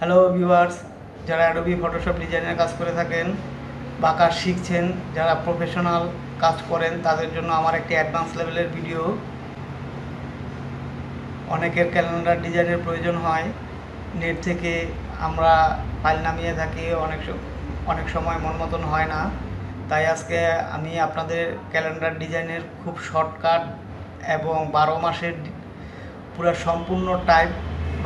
Hello viewers, যারা Adobe Photoshop ডিজাইনের কাজ করে থাকেন বা কাজ শিখছেন, যারা প্রফেশনাল কাজ করেন, তাদের জন্য আমার একটি অ্যাডভান্স লেভেলের ভিডিও। অনেকের ক্যালেন্ডার ডিজাইনের প্রয়োজন হয়, নেট থেকে আমরা ফাইল নামিয়ে থাকি, অনেক সময় মন মতন হয় না। তাই আজকে আমি আপনাদের ক্যালেন্ডার ডিজাইনের খুব শর্টকাট এবং 12 মাসের পুরো সম্পূর্ণ টাইপ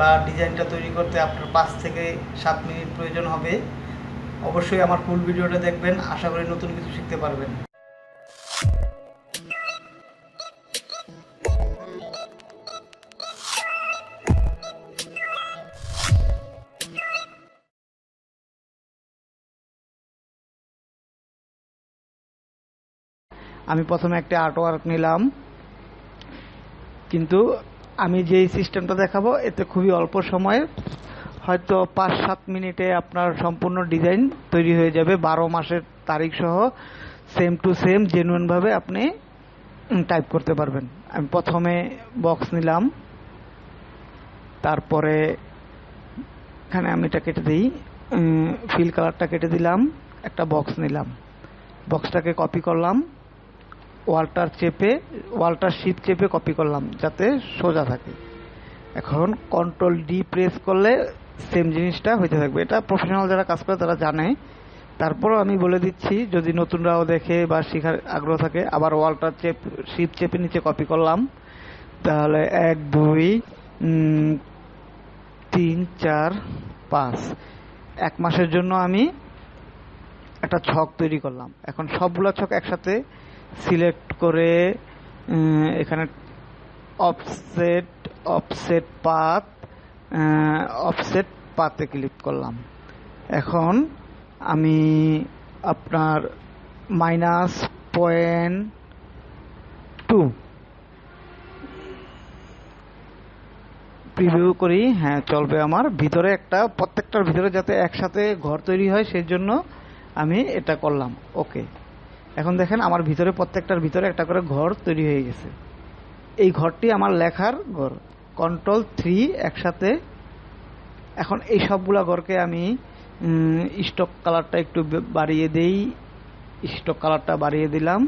বা ডিজাইনটা তৈরি করতে আপনার 5 থেকে 7 মিনিট প্রয়োজন হবে। অবশ্যই আমার ফুল ভিডিওটা দেখবেন, আশা করি নতুন কিছু শিখতে পারবেন। আমি প্রথমে একটা আর্টওয়ার্ক নিলাম, কিন্তু আমি যেই সিস্টেমটা দেখাবো এতে খুবই অল্প সময়ে, হয়তো 5-7 মিনিটে আপনার সম্পূর্ণ ডিজাইন তৈরি হয়ে যাবে। 12 মাসের তারিখ সহ সেম টু সেম জেনুইনভাবে আপনি টাইপ করতে পারবেন। আমি প্রথমে বক্স নিলাম, তারপরে এখানে আমি এটা কেটে দিই, ফিল কালারটা কেটে দিলাম, একটা বক্স নিলাম, বক্সটাকে কপি করলাম, ওয়ালটার শিপ চেপে কপি করলাম যাতে সোজা থাকে। এখন কন্ট্রোল ডি প্রেস করলে সেম জিনিসটা হইতে থাকবে। এটা প্রফেশনাল যারা কাজ করে তারা জানে, তারপরও আমি বলে দিচ্ছি যদি নতুনরাও দেখে বা শেখার আগ্রহ থাকে। আবার ওয়ালটার শিপ চেপে নিচে কপি করলাম, তাহলে 1 2 3 4 5 1 মাসের জন্য আমি একটা ছক তৈরি করলাম। এখন সবগুলো ছক একসাথে সিলেক্ট করে এখানে অফসেট পাতে ক্লিক করলাম। এখন আমি আপনার -.2 প্রিভিউ করি, হ্যাঁ চলবে। আমার ভিতরে প্রত্যেকটার ভিতরে যাতে একসাথে ঘর তৈরি হয় সেই জন্য আমি এটা করলাম, ওকে। এখন দেখেন আমার ভিতরে প্রত্যেকটার ভিতরে একটা করে ঘর তৈরি হয়ে গেছে। এই ঘরটি আমার লেখার ঘর। কন্ট্রোল 3 একসাথে। এখন এই সবগুলা ঘরকে আমি স্টক কালারটা একটু বাড়িয়ে দেই, স্টক কালারটা বাড়িয়ে দিলাম।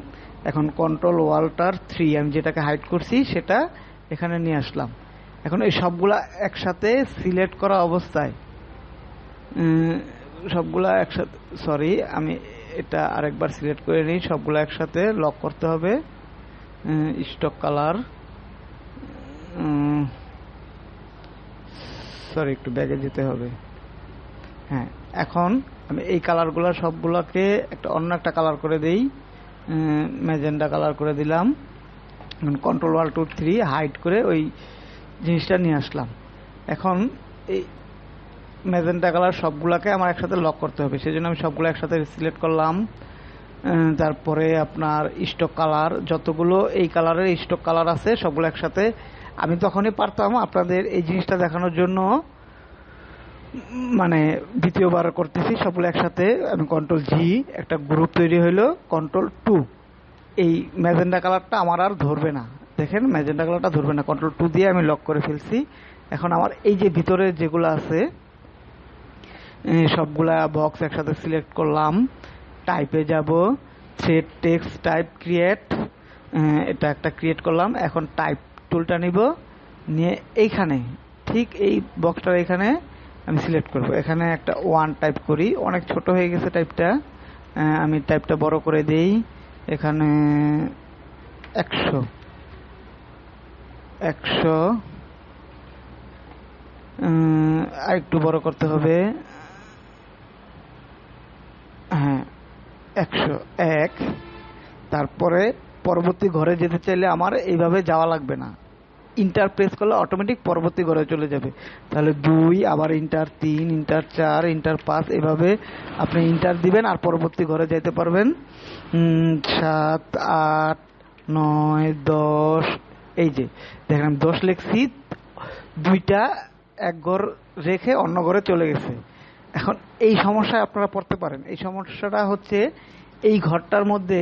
এখন কন্ট্রোল ওয়াল্টার 3 আমি যেটাকে হাইড করছি সেটা এখানে নিয়ে আসলাম। এখন এই সবগুলা একসাথে সিলেক্ট করা অবস্থায় সবগুলা একসাথে, সরি আমি এটা আরেকবার সিলেক্ট করে নিই। সবগুলো একসাথে লক করতে হবে, স্টক কালার, সরি একটু ব্যাগে যেতে হবে। হ্যাঁ, এখন আমি এই কালারগুলো সবগুলোকে অন্য একটা কালার করে দেই, ম্যাজেন্ডা কালার করে দিলাম। কন্ট্রোল ওয়াল্টার 3 হাইড করে ওই জিনিসটা নিয়ে আসলাম। এখন এই ম্যাজেন্টা কালার সবগুলোকে আমার একসাথে লক করতে হবে, সেই জন্য আমি সবগুলো একসাথে সিলেক্ট করলাম। তারপরে আপনার স্টক কালার, যতগুলো এই কালারের স্টক কালার আছে সবগুলো একসাথে। আমি তখনই পারতাম, আপনাদের এই জিনিসটা দেখানোর জন্য মানে দ্বিতীয়বার করতেছি। সবগুলো একসাথে আমি কন্ট্রোল জি, একটা গ্রুপ তৈরি হইলো। কন্ট্রোল 2, এই ম্যাজেন্ডা কালারটা আমার আর ধরবে না, দেখেন ম্যাজেন্ডা কালারটা ধরবে না। কন্ট্রোল 2 দিয়ে আমি লক করে ফেলছি। এখন আমার এই যে ভিতরে যেগুলো আছে সবগুলা বক্স একসাথে সিলেক্ট করলাম। টাইপে যাব, থ্রেড টেক্সট টাইপ ক্রিয়েট, এটা একটা ক্রিয়েট করলাম। এখন টাইপ টুলটা নিব, নিয়ে এইখানে ঠিক এই বক্সটার এখানে আমি সিলেক্ট করব। এখানে একটা 1 টাইপ করি, অনেক ছোট হয়ে গেছে টাইপটা, আমি টাইপটা বড় করে দেই। এখানে 100 আর একটু বড় করতে হবে, হ্যাঁ 101। তারপরে পরবর্তী ঘরে যেতে চাইলে আমার এইভাবে যাওয়া লাগবে না, ইন্টার প্রেস করলে অটোমেটিক পরবর্তী ঘরে চলে যাবে। তাহলে 2, আবার ইন্টার 3, ইন্টার 4, ইন্টার 5, এভাবে আপনি ইন্টার দিবেন আর পরবর্তী ঘরে যেতে পারবেন। 7 8 9 10, এই যে দেখেন 10 লিখছি, 2টা এক ঘর রেখে অন্য ঘরে চলে গেছে। এখন এই সমস্যায় আপনারা পড়তে পারেন। এই সমস্যাটা হচ্ছে এই ঘরটার মধ্যে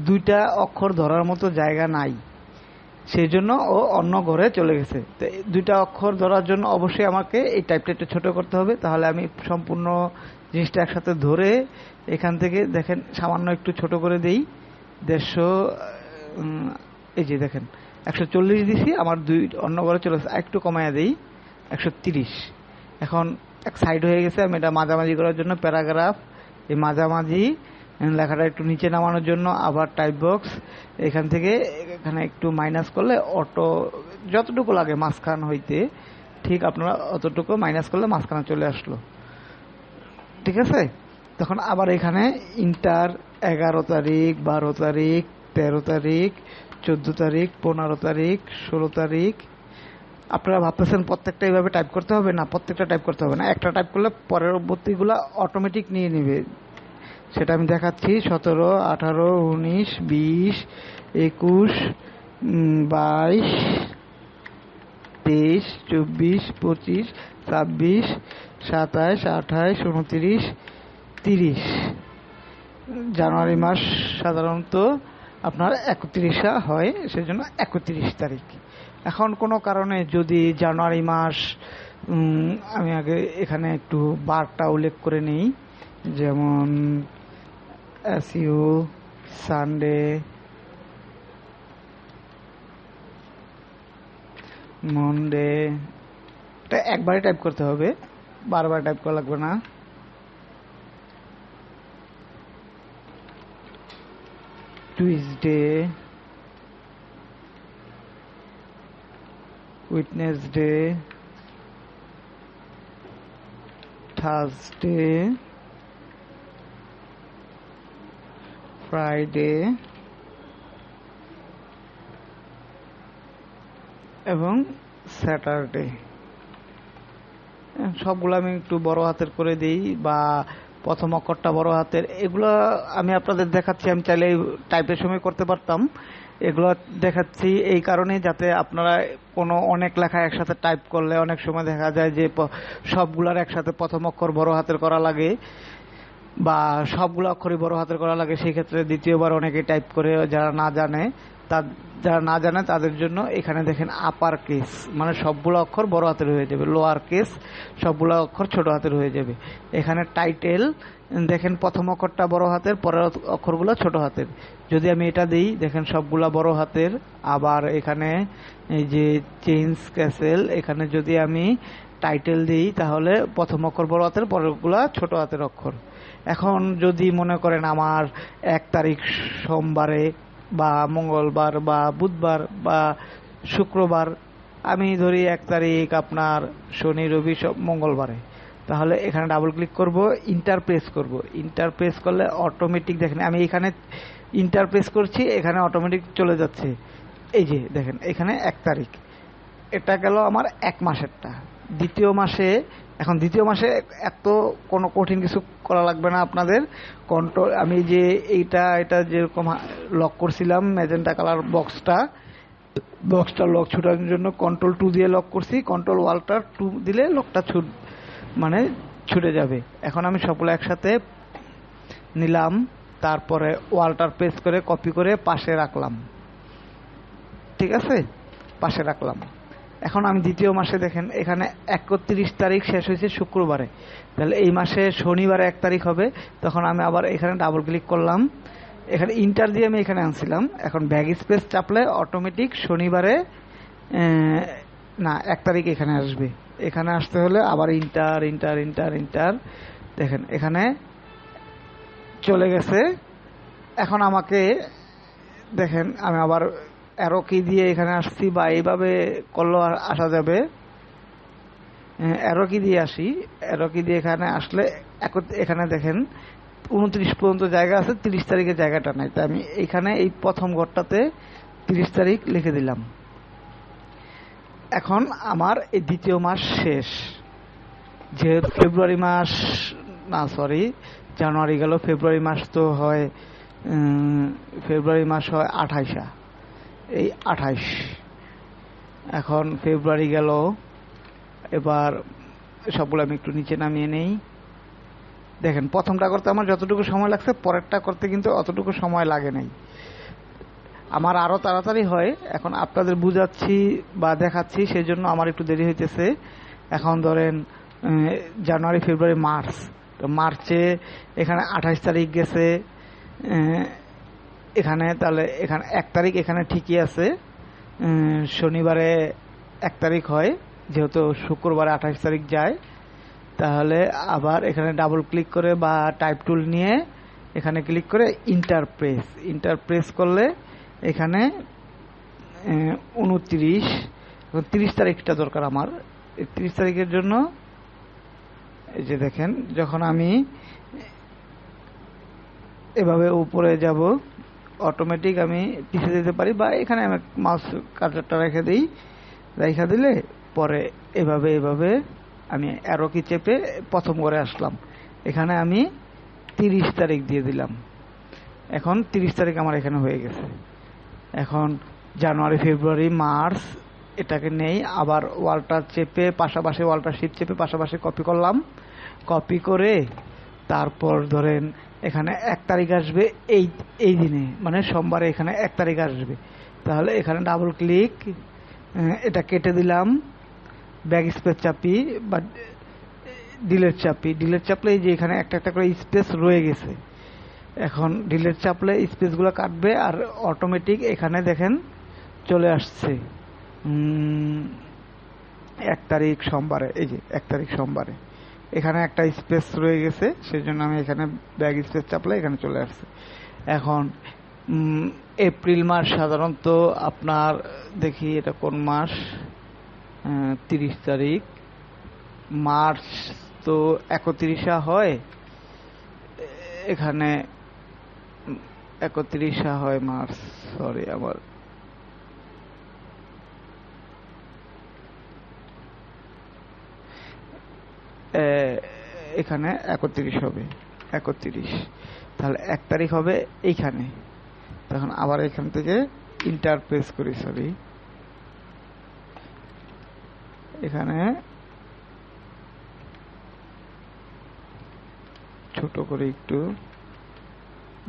2টা অক্ষর ধরার মতো জায়গা নাই। সেই জন্য ও অন্য ঘরে চলে গেছে। তো দুইটা অক্ষর ধরার জন্য অবশ্যই আমাকে এই টাইপটা একটু ছোট করতে হবে। তাহলে আমি সম্পূর্ণ জিনিসটা একসাথে ধরে এখান থেকে দেখেন সামান্য একটু ছোট করে দেই 150, এই যে দেখেন 140 দিছি, আমার দুই অন্য ঘরে চলে গেছে। একটু কমাইয়া দেই 130। এখন এক সাইড হয়ে গেছে। আমি এটা মাঝামাঝি করার জন্য প্যারাগ্রাফ, এই মাঝামাঝি লেখাটা একটু নিচে নামানোর জন্য আবার টাইপ বক্স, এখান থেকে এখানে একটু মাইনাস করলে অটো যতটুকু লাগে মাঝখান হইতে ঠিক আপনারা অতটুকু মাইনাস করলে মাঝখানে চলে আসলো। ঠিক আছে, তখন আবার এখানে ইন্টার 11 তারিখ, 12 তারিখ, 13 তারিখ, 14 তারিখ, 15 তারিখ, 16 তারিখ। আপনারা ভাবতেছেন প্রত্যেকটা এইভাবে টাইপ করতে হবে? না, প্রত্যেকটা টাইপ করতে হবে না। একটা টাইপ করলে পরবর্তীগুলো অটোমেটিক নিয়ে নেবে। সেটা আমি দেখাচ্ছি। 17, 18, 19, 20, 21, 22, 23, 24, 25, 26, 27, 28, 29, 30। জানুয়ারি মাস সাধারণত আপনার 31 হয়, সেজন্য 31 তারিখ। এখন কোনো কারণে যদি জানুয়ারি মাস, আমি আগে এখানে একটু বারটা উল্লেখ করে নিই, যেমন এসইউ, সানডে, মনডে। এটা একবারে টাইপ করতে হবে, বারবার টাইপ করা লাগবে না। টুইসডে, উইটনেসডে, থার্সডে, ফ্রাইডে এবং স্যাটারডে। সবগুলো আমি একটু বড় হাতের করে দিই, বা প্রথম অক্ষরটা বড় হাতের। এগুলো আমি আপনাদের দেখাচ্ছি, আমি চাইলে টাইপের সময় করতে পারতাম। এগুলো দেখাচ্ছি এই কারণে যাতে আপনারা কোনো অনেক লেখা একসাথে টাইপ করলে অনেক সময় দেখা যায় যে সবগুলার একসাথে প্রথম অক্ষর বড় হাতের করা লাগে, বা সবগুলো অক্ষরই বড় হাতের করা লাগে। সেই ক্ষেত্রে দ্বিতীয়বার অনেকে টাইপ করে, যারা না জানে তাদের জন্য এখানে দেখেন আপার কেস, মানে সবগুলো অক্ষর বড় হাতের হয়ে যাবে। লোয়ার কেস, সবগুলো অক্ষর ছোট হাতের হয়ে যাবে। এখানে টাইটেল দেখেন প্রথম অক্ষরটা বড় হাতের, পরের অক্ষরগুলো ছোট হাতের। যদি আমি এটা দিই দেখেন সবগুলা বড় হাতের। আবার এখানে এই যে চেঞ্জ ক্যাসেল, এখানে যদি আমি টাইটেল দিই তাহলে প্রথম অক্ষর বড় হাতের, পরেরগুলা ছোট হাতের অক্ষর। এখন যদি মনে করেন আমার 1 তারিখ সোমবারে বা মঙ্গলবার বা বুধবার বা শুক্রবার, আমি ধরি 1 তারিখ আপনার শনি রবি সব মঙ্গলবারে, তাহলে এখানে ডাবল ক্লিক করব, ইন্টারপ্রেস করব। ইন্টারপ্রেস করলে অটোমেটিক দেখেন আমি এখানে ইন্টারপ্রেস করছি, এখানে অটোমেটিক চলে যাচ্ছে। এই যে দেখেন এখানে 1 তারিখ, এটা গেল আমার 1 মাসেরটা। দ্বিতীয় মাসে, এখন দ্বিতীয় মাসে এত কোনো কঠিন কিছু করা লাগবে না আপনাদের। কন্ট্রোল, আমি যে এটা যেরকম লক করছিলাম ম্যাজেন্টা কালার বক্সটা লক ছুটানোর জন্য কন্ট্রোল 2 দিয়ে লক করছি। কন্ট্রোল ওয়াল্টার 2 দিলে লকটা ছুটে যাবে। এখন আমি সবগুলো একসাথে নিলাম, তারপরে ওয়াল্টার প্রেস করে কপি করে পাশে রাখলাম। ঠিক আছে, পাশে রাখলাম। এখন আমি দ্বিতীয় মাসে দেখেন এখানে 31 তারিখ শেষ হয়েছে শুক্রবারে, তাহলে এই মাসে শনিবারে 1 তারিখ হবে। তখন আমি আবার এখানে ডাবল ক্লিক করলাম, এখানে ইন্টার দিয়ে আমি এখানে আনছিলাম। এখন ব্যাক স্পেস চাপলে অটোমেটিক শনিবারে না 1 তারিখ এখানে আসবে। এখানে আসতে হলে আবার ইন্টার ইন্টার ইন্টার ইন্টার, দেখেন এখানে চলে গেছে। এখন আমাকে দেখেন আমি আবার অ্যারো কি দিয়ে এখানে আসছি, বা এইভাবে করলেও আসা যাবে। অ্যারো কি দিয়ে আসি, অ্যারো কি দিয়ে এখানে আসলে এখানে দেখেন 29 পর্যন্ত জায়গা আছে, 30 তারিখের জায়গাটা নাই। তাই আমি এখানে এই প্রথম ঘরটাতে 30 তারিখ লিখে দিলাম। এখন আমার এই দ্বিতীয় মাস শেষ, যেহেতু ফেব্রুয়ারি মাস, না সরি জানুয়ারি গেল, ফেব্রুয়ারি মাস তো হয়, ফেব্রুয়ারি মাস হয় 28, এই 28। এখন ফেব্রুয়ারি গেল, এবার সবগুলো আমি একটু নিচে নামিয়ে নেই। দেখেন প্রথমটা করতে আমার যতটুকু সময় লাগছে, পরেরটা করতে কিন্তু অতটুকু সময় লাগে নাই। আমার আরও তাড়াতাড়ি হয়, এখন আপনাদের বুঝাচ্ছি বা দেখাচ্ছি, সেই জন্য আমার একটু দেরি হইতেছে। এখন ধরেন জানুয়ারি, ফেব্রুয়ারি, মার্চ, তো মার্চে এখানে 28 তারিখ গেছে, এখানে তাহলে এখানে 1 তারিখ এখানে ঠিকই আছে, শনিবারে 1 তারিখ হয়, যেহেতু শুক্রবারে 28 তারিখ যায়। তাহলে আবার এখানে ডাবল ক্লিক করে বা টাইপ টুল নিয়ে এখানে ক্লিক করে ইন্টারপ্রেস করলে এখানে 29, 30 তারিখটা দরকার আমার। 30 তারিখের জন্য এই যে দেখেন, যখন আমি এভাবে উপরে যাব, অটোমেটিক আমি পিছিয়ে যেতে পারি, বা এখানে আমি মাউস কার্সারটা রেখে দিলে পরে এভাবে আমি অ্যারো কি চেপে প্রথম করে আসলাম। এখানে আমি 30 তারিখ দিয়ে দিলাম। এখন 30 তারিখ আমার এখানে হয়ে গেছে। এখন জানুয়ারি, ফেব্রুয়ারি, মার্চ এটাকে নেই, আবার ওয়ালটা চেপে পাশাপাশি, ওয়ালটা শিফট চেপে পাশাপাশি কপি করলাম। কপি করে তারপর ধরেন এখানে 1 তারিখ আসবে, এই দিনে মানে সোমবারে এখানে 1 তারিখ আসবে। তাহলে এখানে ডাবল ক্লিক, এটা কেটে দিলাম, ব্যাক স্পেস চাপি বা ডিলেট চাপলে এই যে এখানে একটা করে স্পেস রয়ে গেছে। এখন ডিলেট চাপলে স্পেসগুলো কাটবে, আর অটোমেটিক এখানে দেখেন চলে আসছে 1 তারিখ সোমবারে। এই যে 1 তারিখ সোমবারে এখানে একটা স্পেস রয়ে গেছে, সেই জন্য আমি এখানে ব্যাক স্পেস চাপলে এখানে চলে আসছে। এখন এপ্রিল মাস সাধারণত আপনার, দেখি এটা কোন মাস, 30 তারিখ। মার্চ তো 31 হয়, এখানে 31 হয় মার্চ, সরি আমার এখানে 31 হবে, 31। তাহলে 1 তারিখ হবে এইখানে। তখন আবার এখান থেকে ইন্টারপ্রেস করি, সরি এখানে ছোট করে একটু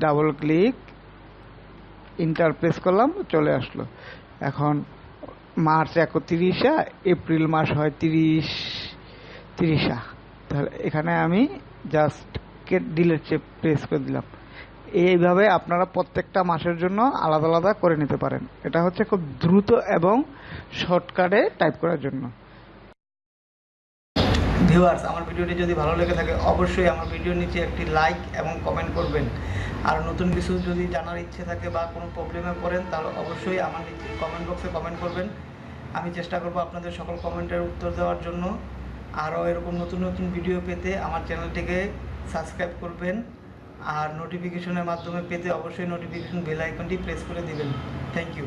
ডাবল ক্লিক, ইন্টারপ্রেস করলাম, চলে আসলো। এখন মার্চ 31, এপ্রিল মাস হয় 30। তাহলে এখানে আমি জাস্ট ডিলেট প্রেস করে দিলাম। এইভাবে আপনারা প্রত্যেকটা মাসের জন্য আলাদা আলাদা করে নিতে পারেন। এটা হচ্ছে খুব দ্রুত এবং শর্টকাটে টাইপ করার জন্য। ভিউয়ার্স, আমার ভিডিওটি যদি ভালো লেগে থাকে অবশ্যই আমার ভিডিওর নিচে একটি লাইক এবং কমেন্ট করবেন। আর নতুন কিছু যদি জানার ইচ্ছে থাকে বা কোনো প্রবলেমে পড়েন তাহলে অবশ্যই আমার নিচে কমেন্ট বক্সে কমেন্ট করবেন। আমি চেষ্টা করব আপনাদের সকল কমেন্টের উত্তর দেওয়ার জন্য। আরও এরকম নতুন নতুন ভিডিও পেতে আমার চ্যানেলটিকে সাবস্ক্রাইব করবেন, আর নোটিফিকেশনের মাধ্যমে পেতে অবশ্যই নোটিফিকেশন বেল আইকনটি প্রেস করে দিবেন। Thank you.